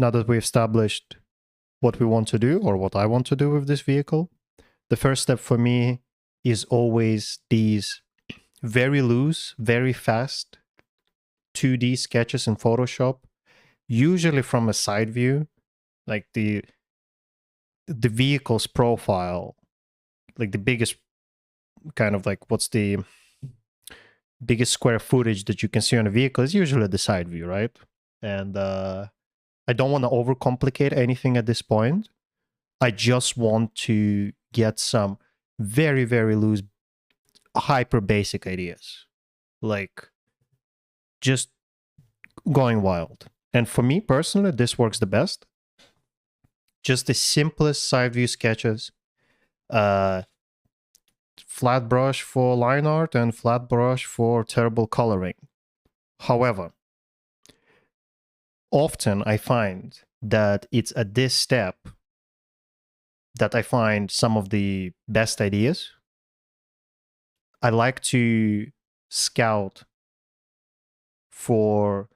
now that we've established what we want to do or what I want to do with this vehicle, the first step for me is always these very loose, very fast 2D sketches in Photoshop, usually from a side view, like the vehicle's profile, like the biggest kind of like what's the biggest square footage that you can see on a vehicle is usually the side view, right? And I don't want to overcomplicate anything at this point. I just want to get some very, very loose, hyper basic ideas. Like just going wild. And for me personally, this works the best. Just the simplest side view sketches. Flat brush for line art and flat brush for terrible coloring. However, often I find that it's at this step that I find some of the best ideas. I like to scout for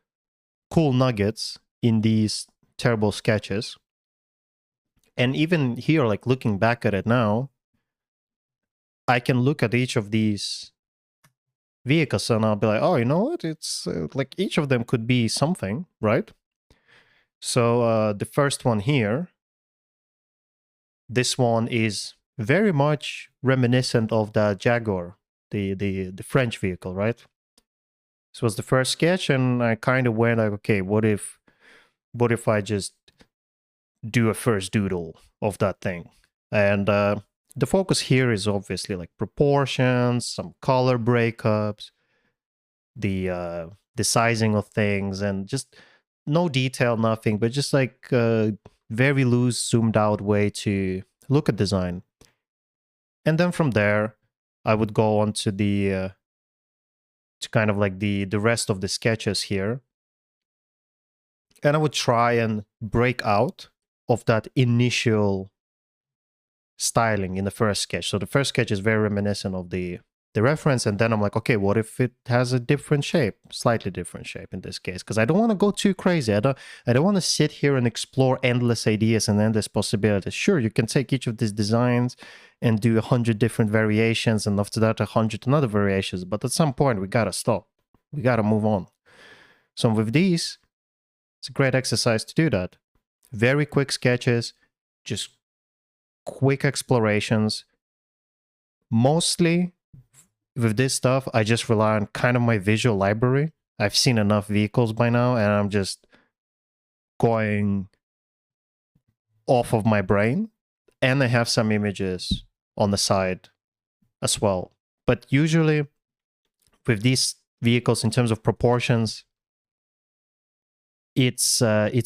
cool nuggets in these terrible sketches. And even here, like looking back at it now, I can look at each of these vehicles and I'll be like, oh, you know what? It's like each of them could be something, right? So the first one here, this one is very much reminiscent of the Jaguar, the French vehicle, right? This was the first sketch, and I kind of went like, okay, what if I just do a first doodle of that thing? And the focus here is obviously like proportions, some color breakups, the sizing of things, and just no detail, nothing, but just like very loose, zoomed out way to look at design. And then from there, I would go on to the to kind of like the rest of the sketches here, and I would try and break out of that initial styling in the first sketch. So the first sketch is very reminiscent of the reference, and then I'm like, okay, what if it has a different shape, slightly different shape in this case? Because I don't want to go too crazy. I don't want to sit here and explore endless ideas and endless possibilities. Sure, you can take each of these designs and do 100 different variations, and after that 100 another variations, but at some point we gotta stop. We gotta move on. So with these, it's a great exercise to do that. Very quick sketches, just quick explorations. Mostly with this stuff, I just rely on kind of my visual library. I've seen enough vehicles by now, and I'm just going off of my brain. And I have some images on the side as well. But usually with these vehicles, in terms of proportions, it's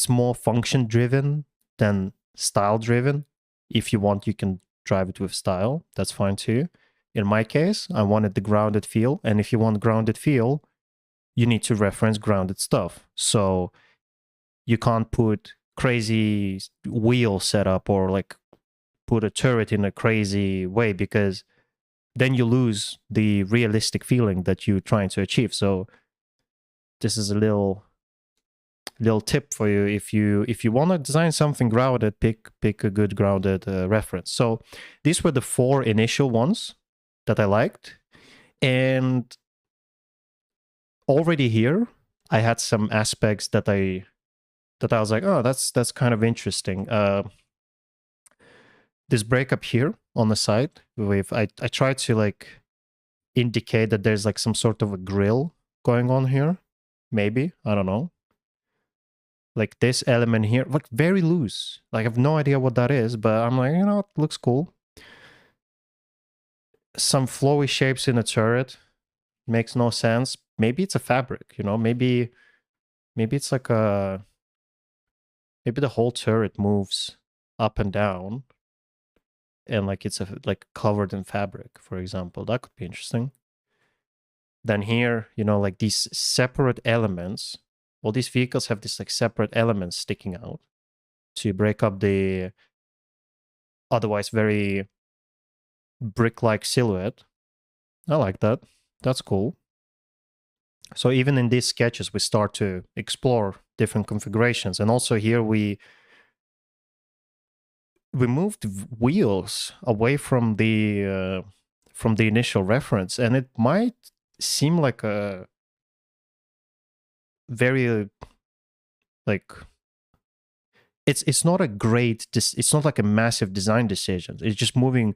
more function driven than style driven. If you want, you can drive it with style. That's fine too. In my case, I wanted the grounded feel. And if you want grounded feel, you need to reference grounded stuff. So you can't put crazy wheel setup or like put a turret in a crazy way, because then you lose the realistic feeling that you're trying to achieve. So this is a little tip for you. If you want to design something grounded, pick a good grounded reference. So these were the 4 initial ones that I liked, and already here I had some aspects that I was like, oh, that's kind of interesting. This breakup here on the side, with I tried to like indicate that there's like some sort of a grill going on here. Maybe, I don't know. Like this element here, like very loose. Like I have no idea what that is, but I'm like, you know, it looks cool. Some flowy shapes in a turret makes no sense. Maybe it's a fabric, you know, maybe it's like maybe the whole turret moves up and down and like it's like covered in fabric, for example. That could be interesting. Then here, you know, like these separate elements, all these vehicles have these like separate elements sticking out to break up the otherwise very brick-like silhouette. I like that. That's cool. So even in these sketches, we start to explore different configurations. And also here we moved wheels away from the initial reference, and it might seem like a very like it's not a great it's not like a massive design decision. It's just moving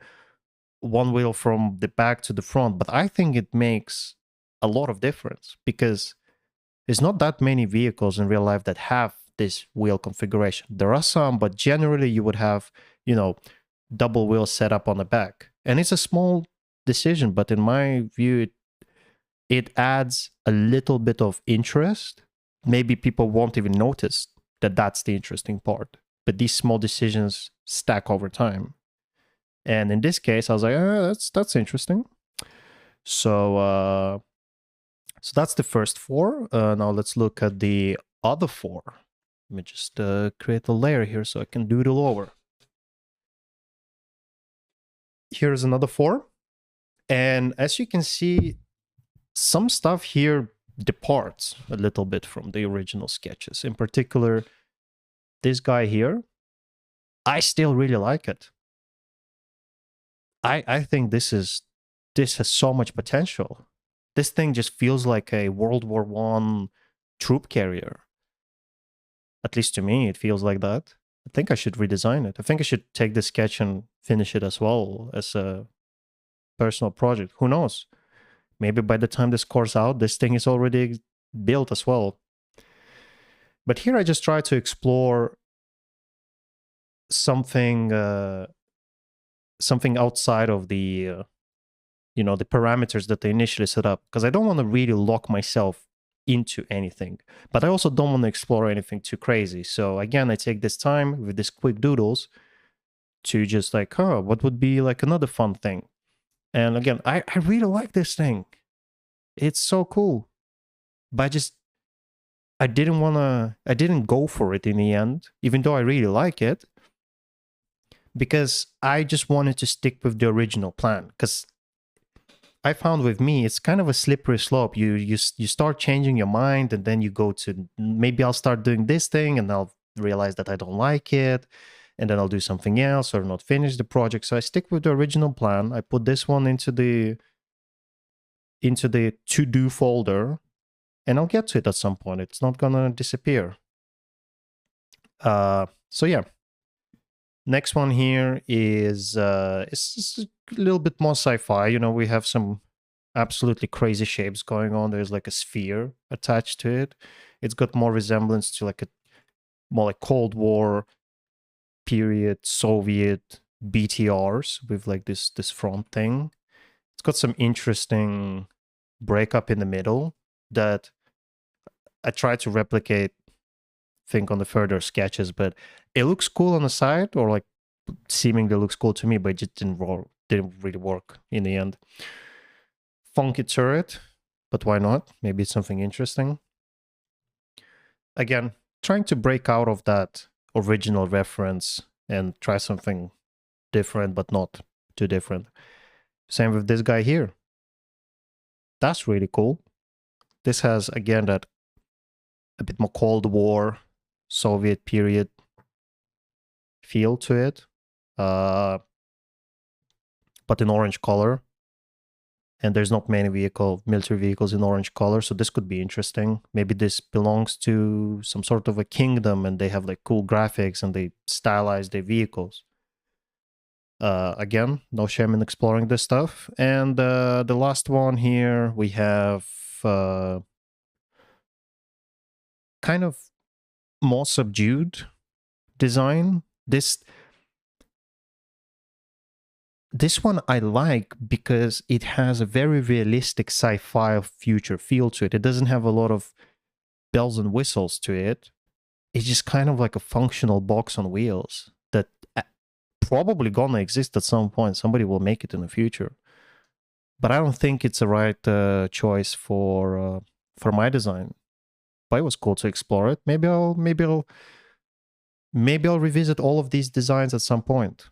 one wheel from the back to the front, but I think it makes a lot of difference because there's not that many vehicles in real life that have this wheel configuration. There are some, but generally you would have, you know, double wheel setup on the back. And it's a small decision, but in my view, it adds a little bit of interest. Maybe people won't even notice that that's the interesting part. But these small decisions stack over time. And in this case, I was like, that's interesting. So so that's the first four. Now let's look at the other four. Let me just create a layer here so I can doodle over. Here's another four. And as you can see, some stuff here departs a little bit from the original sketches. In particular, this guy here, I still really like it. I think this has so much potential. This thing just feels like a World War I troop carrier. At least to me, it feels like that. I think I should redesign it. I think I should take this sketch and finish it as well as a personal project. Who knows? Maybe by the time this course out, this thing is already built as well. But here I just try to explore something something outside of the the parameters that they initially set up, because I don't want to really lock myself into anything, but I also don't want to explore anything too crazy. So again, I take this time with these quick doodles to just like, oh, what would be like another fun thing? And again, I really like this thing. It's so cool. But I didn't go for it in the end, even though I really like it, because I just wanted to stick with the original plan. Because I found with me, it's kind of a slippery slope. You start changing your mind, and then you go to, maybe I'll start doing this thing and I'll realize that I don't like it, and then I'll do something else or not finish the project. So I stick with the original plan. I put this one into the to-do folder, and I'll get to it at some point. It's not gonna disappear. So yeah. Next one here is it's a little bit more sci-fi. You know, we have some absolutely crazy shapes going on. There's like a sphere attached to it. It's got more resemblance to like more like Cold War period Soviet BTRs with like this front thing. It's got some interesting breakup in the middle that I tried to replicate, think, on the further sketches, but it looks cool on the side, or like seemingly looks cool to me, but it just didn't really work in the end. Funky turret, but why not? Maybe it's something interesting. Again, trying to break out of that original reference and try something different, but not too different. Same with this guy here. That's really cool. This has, again, that a bit more Cold War, Soviet period feel to it, but in orange color. And there's not many military vehicles in orange color, so this could be interesting. Maybe this belongs to some sort of a kingdom, and they have like cool graphics and they stylize their vehicles. Again, no shame in exploring this stuff. And the last one here, we have kind of more subdued design. This one I like because it has a very realistic sci-fi future feel to it. It doesn't have a lot of bells and whistles to it. It's just kind of like a functional box on wheels that probably gonna exist at some point. Somebody will make it in the future. But I don't think it's the right choice for my design. But it was cool to explore it. Maybe I'll revisit all of these designs at some point.